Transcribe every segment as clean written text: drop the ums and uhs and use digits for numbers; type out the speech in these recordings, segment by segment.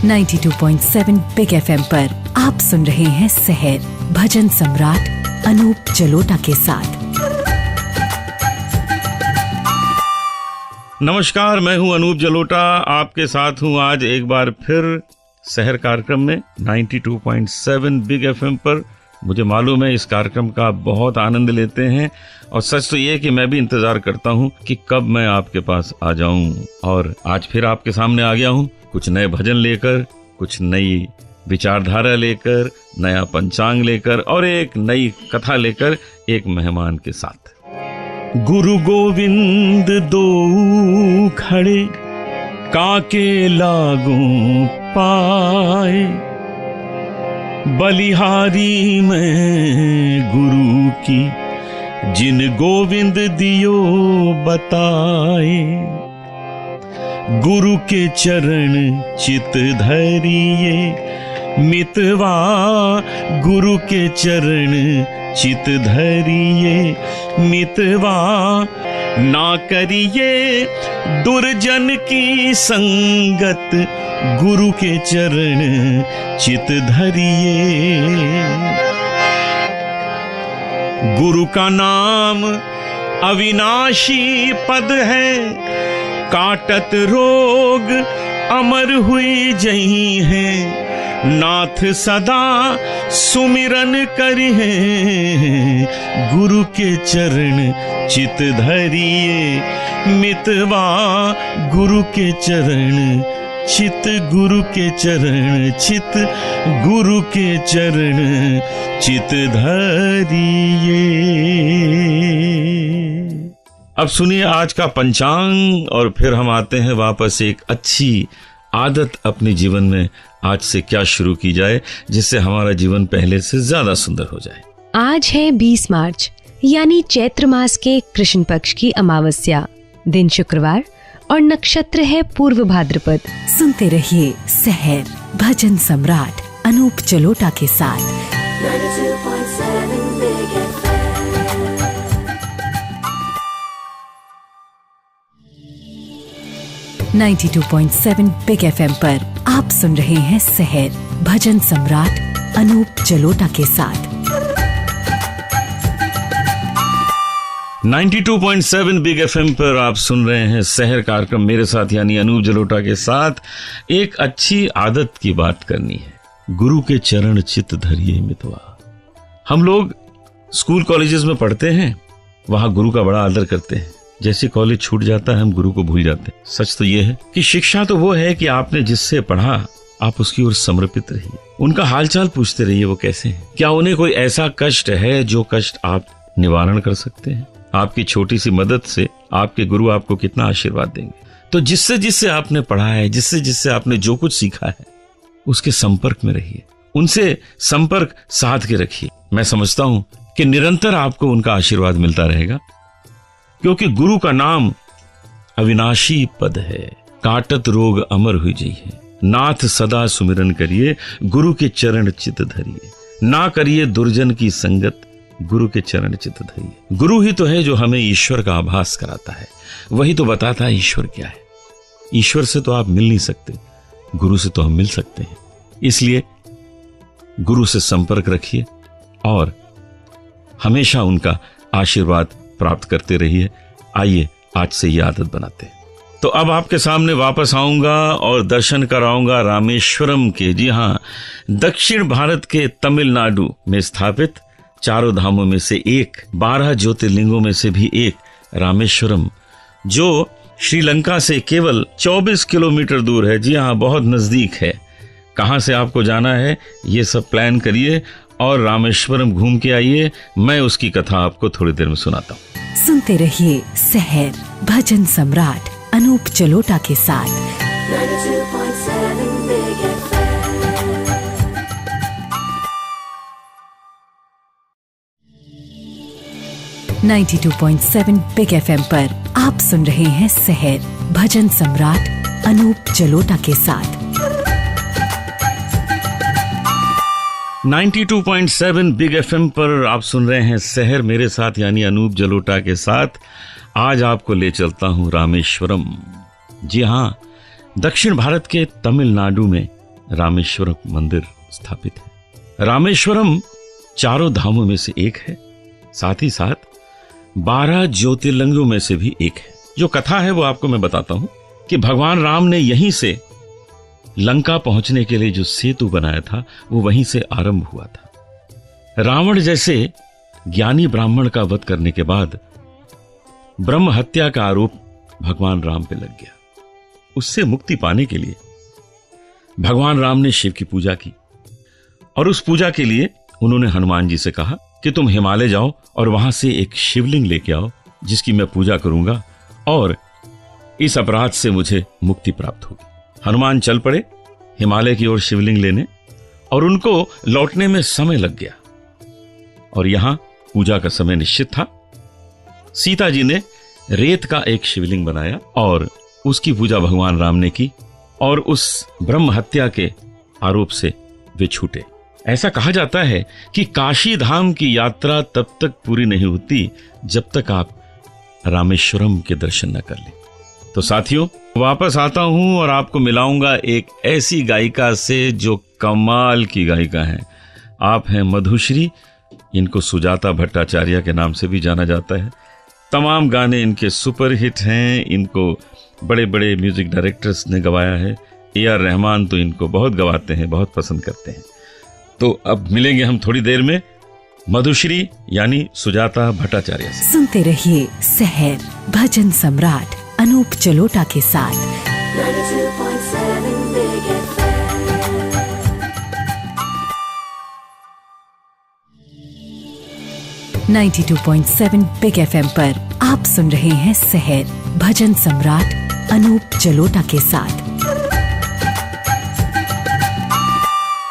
92.7 big FM पर आप सुन रहे हैं सहर भजन सम्राट अनूप जलोटा के साथ। नमस्कार, मैं हूं अनूप जलोटा, आपके साथ हूं आज एक बार फिर सहर कार्यक्रम में 92.7 बिग FM पर। मुझे मालूम है इस कार्यक्रम का आप बहुत आनंद लेते हैं और सच तो ये कि मैं भी इंतजार करता हूं कि कब मैं आपके पास आ जाऊं। और आज फिर आपके सामने आ गया हूं कुछ नए भजन लेकर, कुछ नई विचारधारा लेकर, नया पंचांग लेकर और एक नई कथा लेकर, एक मेहमान के साथ। गुरु गोविंद दो खड़े काके लागू पाए, बलिहारी में गुरु की जिन गोविंद दियो बताए। गुरु के चरण चित धरिए मितवा, गुरु के चरण चित धरिए मितवा। ना करिए दुर्जन की संगत, गुरु के चरण चित धरिए। गुरु का नाम अविनाशी पद है, काटत रोग अमर हुई जही है। नाथ सदा सुमिरन करिए, गुरु के चरण चित धरिए मितवा। गुरु के चरण चित, गुरु के चरण चित, गुरु के चरण चित धरिए। अब सुनिए आज का पंचांग और फिर हम आते हैं वापस एक अच्छी आदत अपने जीवन में आज से क्या शुरू की जाए जिससे हमारा जीवन पहले से ज्यादा सुंदर हो जाए। आज है 20 मार्च यानी चैत्र मास के कृष्ण पक्ष की अमावस्या, दिन शुक्रवार और नक्षत्र है पूर्व भाद्रपद। सुनते रहिए सहर भजन सम्राट अनूप जलोटा के साथ। 92.7 बिग FM पर आप सुन रहे हैं सहर भजन सम्राट अनूप जलोटा के साथ। 92.7 बिग FM पर आप सुन रहे हैं सहर कार्यक्रम मेरे साथ यानी अनूप जलोटा के साथ। एक अच्छी आदत की बात करनी है, गुरु के चरण चित धरिए मितवा। हम लोग स्कूल कॉलेजेस में पढ़ते हैं, वहां गुरु का बड़ा आदर करते हैं। जैसे कॉलेज छूट जाता है हम गुरु को भूल जाते हैं। सच तो यह है कि शिक्षा तो वो है कि आपने जिससे पढ़ा आप उसकी ओर समर्पित रहिए, उनका हालचाल पूछते रहिए वो कैसे हैं, क्या उन्हें कोई ऐसा कष्ट है जो कष्ट आप निवारण कर सकते हैं। आपकी छोटी सी मदद से आपके गुरु आपको कितना आशीर्वाद देंगे। तो जिससे जिससे आपने पढ़ा है, जिससे जिससे आपने जो कुछ सीखा है, उसके संपर्क में रहिए, उनसे संपर्क साध के रखिए। मैं समझता हूं कि निरंतर आपको उनका आशीर्वाद मिलता रहेगा, क्योंकि गुरु का नाम अविनाशी पद है, काटत रोग अमर हुई जी है। नाथ सदा सुमिरन करिए, गुरु के चरण चित धरिए। ना करिए दुर्जन की संगत, गुरु के चरण चित धरिए। गुरु ही तो है जो हमें ईश्वर का आभास कराता है, वही तो बताता है ईश्वर क्या है। ईश्वर से तो आप मिल नहीं सकते, गुरु से तो हम मिल सकते हैं। इसलिए गुरु से संपर्क रखिए और हमेशा उनका आशीर्वाद प्राप्त करते रहिए। आइए आज से ये आदत बनाते हैं। तो अब आपके सामने वापस आऊंगा और दर्शन कराऊंगा रामेश्वरम के। जी हाँ, दक्षिण भारत के तमिलनाडु में स्थापित चारों धामों में से एक, 12 ज्योतिर्लिंगों में से भी एक रामेश्वरम, जो श्रीलंका से केवल 24 किलोमीटर दूर है। जी हाँ, बहुत नजदीक है। कहां से आपको जाना है ये सब प्लान करिए और रामेश्वरम घूम के आइए। मैं उसकी कथा आपको थोड़ी देर में सुनाता हूँ। सुनते रहिए सहर भजन सम्राट अनूप जलोटा के साथ। 92.7 बिग FM पर आप सुन रहे हैं सहर भजन सम्राट अनूप जलोटा के साथ। 92.7 बिग FM पर आप सुन रहे हैं सहर मेरे साथ यानी अनूप जलोटा के साथ। आज आपको ले चलता हूं रामेश्वरम। जी हां, दक्षिण भारत के तमिलनाडु में रामेश्वरम मंदिर स्थापित है। रामेश्वरम 4 धामों में से एक है, साथ ही साथ 12 ज्योतिर्लिंगों में से भी एक है। जो कथा है वो आपको मैं बताता हूं कि भगवान राम ने यहीं से लंका पहुंचने के लिए जो सेतु बनाया था वो वहीं से आरंभ हुआ था। रावण जैसे ज्ञानी ब्राह्मण का वध करने के बाद ब्रह्म हत्या का आरोप भगवान राम पे लग गया। उससे मुक्ति पाने के लिए भगवान राम ने शिव की पूजा की और उस पूजा के लिए उन्होंने हनुमान जी से कहा कि तुम हिमालय जाओ और वहां से एक शिवलिंग लेके आओ जिसकी मैं पूजा करूंगा और इस अपराध से मुझे मुक्ति प्राप्त होगी। हनुमान चल पड़े हिमालय की ओर शिवलिंग लेने और उनको लौटने में समय लग गया और यहां पूजा का समय निश्चित था। सीता जी ने रेत का एक शिवलिंग बनाया और उसकी पूजा भगवान राम ने की और उस ब्रह्म हत्या के आरोप से वे छूटे। ऐसा कहा जाता है कि काशी धाम की यात्रा तब तक पूरी नहीं होती जब तक आप रामेश्वरम के दर्शन न कर लें। तो साथियों, वापस आता हूं और आपको मिलाऊंगा एक ऐसी गायिका से जो कमाल की गायिका है। आप हैं मधुश्री। इनको सुजाता भट्टाचार्य के नाम से भी जाना जाता है। तमाम गाने इनके सुपर हिट हैं। इनको बड़े बड़े म्यूजिक डायरेक्टर्स ने गवाया है। AR रहमान तो इनको बहुत गवाते हैं, बहुत पसंद करते हैं। तो अब मिलेंगे हम थोड़ी देर में मधुश्री यानी सुजाता भट्टाचार्य से। सुनते रहिए सहर भजन सम्राट अनूप जलोटा के साथ। 92.7 बिग FM पर आप सुन रहे हैं सहर भजन सम्राट अनूप जलोटा के साथ।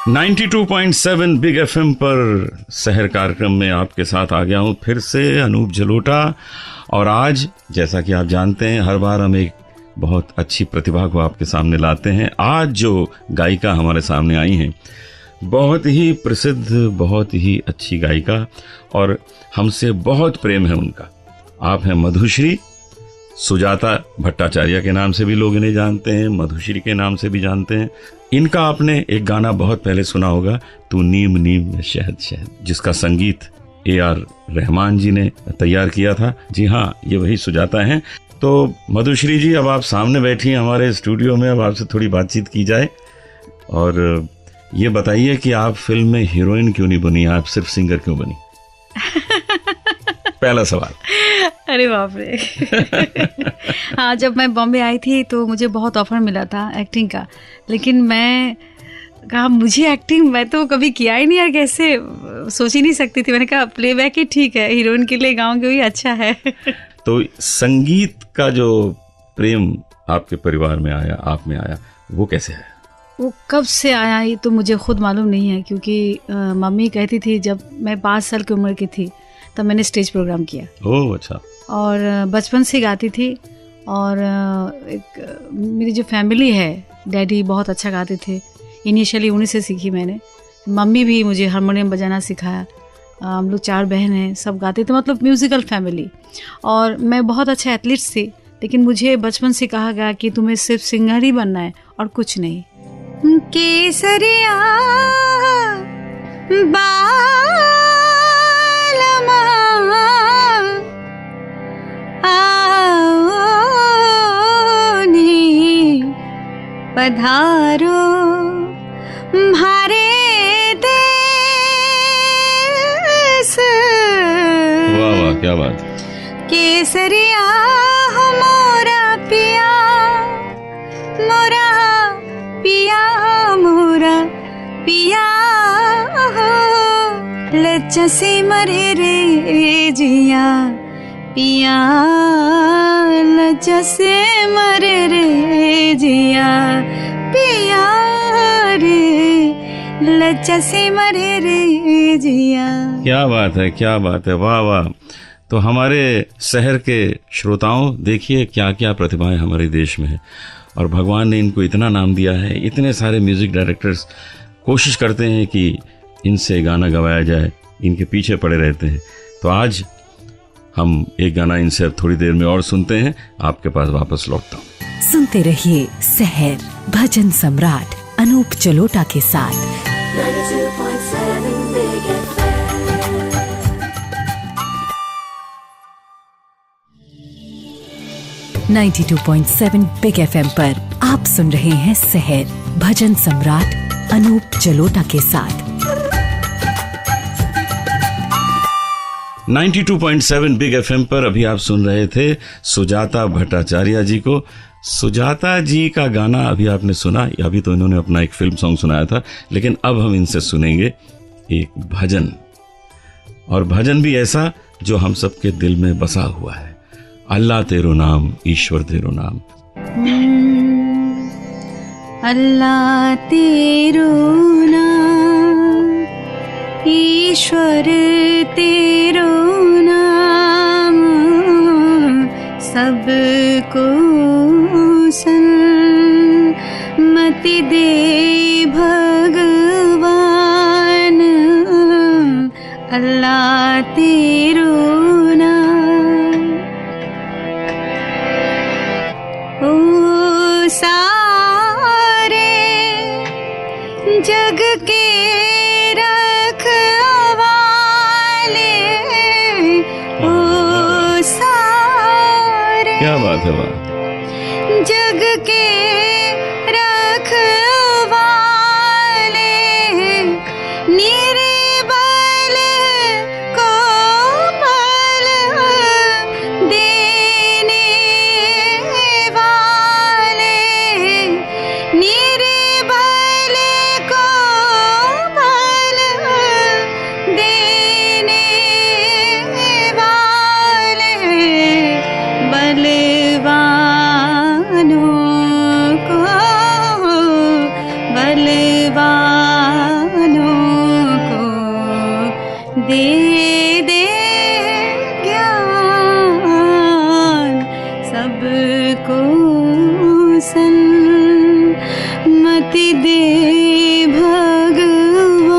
92.7 बिग FM पर सहर कार्यक्रम में आपके साथ आ गया हूं फिर से अनूप जलोटा। और आज जैसा कि आप जानते हैं हर बार हम एक बहुत अच्छी प्रतिभा को आपके सामने लाते हैं। आज जो गायिका हमारे सामने आई हैं बहुत ही प्रसिद्ध, बहुत ही अच्छी गायिका और हमसे बहुत प्रेम है उनका। आप हैं मधुश्री। सुजाता भट्टाचार्य के नाम से भी लोग इन्हें जानते हैं, मधुश्री के नाम से भी जानते हैं। इनका आपने एक गाना बहुत पहले सुना होगा, तू नीम नीम में शहद शहद, जिसका संगीत AR रहमान जी ने तैयार किया था। जी हाँ, ये वही सुजाता हैं। तो मधुश्री जी, अब आप सामने बैठी हैं हमारे स्टूडियो में, अब आपसे थोड़ी बातचीत की जाए और ये बताइए कि आप फिल्म में हीरोइन क्यों नहीं बनी, आप सिर्फ सिंगर क्यों बनी? पहला सवाल। अरे बाप रे। हाँ, जब मैं बॉम्बे आई थी तो मुझे बहुत ऑफर मिला था एक्टिंग का, लेकिन मैं कहा मुझे एक्टिंग, मैं तो कभी किया ही नहीं यार, कैसे, सोच ही नहीं सकती थी। मैंने कहा प्लेबैक ही ठीक है, हीरोइन के लिए गाँव के भी अच्छा है। तो संगीत का जो प्रेम आपके परिवार में आया, आप में आया, वो कैसे है? वो कब से आया ये तो मुझे खुद मालूम नहीं है, क्योंकि मम्मी कहती थी जब मैं 5 साल की उम्र की थी तब मैंने स्टेज प्रोग्राम किया। ओह अच्छा। और बचपन से गाती थी और एक मेरी जो फैमिली है, डैडी बहुत अच्छा गाते थे, इनिशियली उन्हीं से सीखी मैंने। मम्मी भी मुझे हारमोनियम बजाना सिखाया। हम लोग 4 बहन हैं, सब गाते थे, मतलब म्यूज़िकल फैमिली। और मैं बहुत अच्छा एथलीट थी, लेकिन मुझे बचपन से कहा गया कि तुम्हें सिर्फ सिंगर ही बनना है और कुछ नहीं। केसरिया बालमा आओनी पधारो भारे देश। वाह वाह, क्या बात। केसरिया मोरा पिया, मोरा पिया, मोरा पिया, लज्जा से मरे रे जिया, पिया लज्जा से मरे रे जिया, पिया रे लज्जा से मरे रे जिया। क्या बात है, क्या बात है, वाह वाह। तो हमारे शहर के श्रोताओं, देखिए क्या क्या प्रतिभाएं हमारे देश में है और भगवान ने इनको इतना नाम दिया है। इतने सारे म्यूजिक डायरेक्टर्स कोशिश करते हैं कि इनसे गाना गवाया जाए, इनके पीछे पड़े रहते हैं। तो आज हम एक गाना इनसे अब थोड़ी देर में और सुनते हैं, आपके पास वापस लौटता हूँ। सुनते रहिए सहर भजन सम्राट अनूप जलोटा के साथ। 92.7 बिग एफएम पर आप सुन रहे हैं सहर भजन सम्राट अनूप जलोटा के साथ। 92.7 बिग एफएम पर अभी आप सुन रहे थे सुजाता भट्टाचार्य जी को। सुजाता जी का गाना अभी आपने सुना, अभी तो इन्होंने अपना एक फिल्म सॉन्ग सुनाया था, लेकिन अब हम इनसे सुनेंगे एक भजन, और भजन भी ऐसा जो हम सबके दिल में बसा हुआ है। अल्लाह तेरो नाम, ईश्वर तेरो नाम। अल्लाह तेरो नाम, ईश्वर तेरो नाम, सबको सन्मति दे भगवान। अल्लाह तेरो नाम, ओ सारे जग के रखवाले, ओ सारे, क्या बात है, वाह। जग के रखवाले, निर्बल को बल देने वाले, निर्बल को बल देने वाले, बलवानों को दे दे ज्ञान, सबको सन्मति दे भगवान।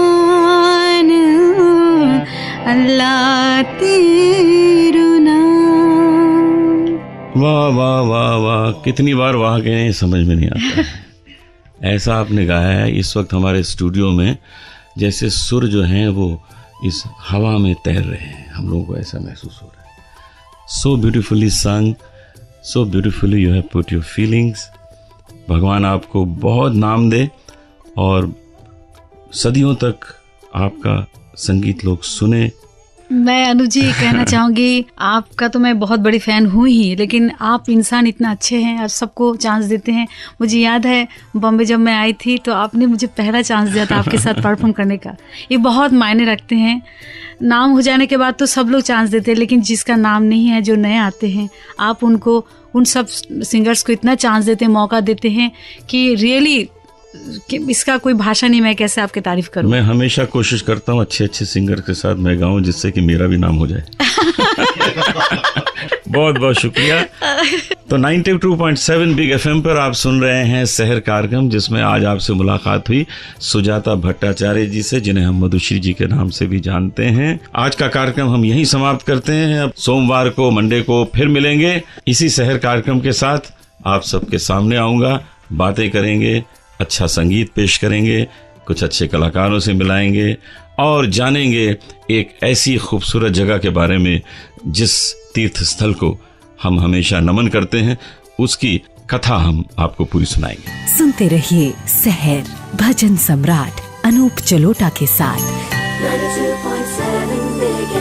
अल्लाह तेरो नाम। वाह वाह वाह वाह, कितनी बार वाह गए समझ में नहीं आता। ऐसा आपने गाया है इस वक्त हमारे स्टूडियो में, जैसे सुर जो हैं वो इस हवा में तैर रहे हैं, हम लोगों को ऐसा महसूस हो रहा है। सो ब्यूटीफुली संग, सो beautifully you have put your feelings. भगवान आपको बहुत नाम दे और सदियों तक आपका संगीत लोग सुने। मैं अनुज जी कहना चाहूँगी, आपका तो मैं बहुत बड़ी फ़ैन हूँ ही, लेकिन आप इंसान इतना अच्छे हैं और सबको चांस देते हैं। मुझे याद है बॉम्बे जब मैं आई थी तो आपने मुझे पहला चांस दिया था आपके साथ परफॉर्म करने का। ये बहुत मायने रखते हैं। नाम हो जाने के बाद तो सब लोग चांस देते हैं, लेकिन जिसका नाम नहीं है, जो नए आते हैं, आप उनको, उन सब सिंगर्स को इतना चांस देते हैं, मौका देते हैं कि रियली कि इसका कोई भाषा नहीं, मैं कैसे आपकी तारीफ करूं। मैं हमेशा कोशिश करता हूँ अच्छे अच्छे सिंगर के साथ मैं गाऊं, जिससे कि मेरा भी नाम हो जाए। बहुत बहुत शुक्रिया। तो 92.7 बिग एफएम पर आप सुन रहे हैं सहर कार्यक्रम, जिसमें आज आपसे मुलाकात हुई सुजाता भट्टाचार्य जी से, जिन्हें हम मधुश्री जी के नाम से भी जानते हैं। आज का कार्यक्रम हम यहीं समाप्त करते हैं। अब सोमवार को, मंडे को फिर मिलेंगे इसी सहर कार्यक्रम के साथ। आप सबके सामने आऊंगा, बातें करेंगे, अच्छा संगीत पेश करेंगे, कुछ अच्छे कलाकारों से मिलाएंगे और जानेंगे एक ऐसी खूबसूरत जगह के बारे में जिस तीर्थ स्थल को हम हमेशा नमन करते हैं, उसकी कथा हम आपको पूरी सुनाएंगे। सुनते रहिए सहर भजन सम्राट अनूप जलोटा के साथ। 92.7 Big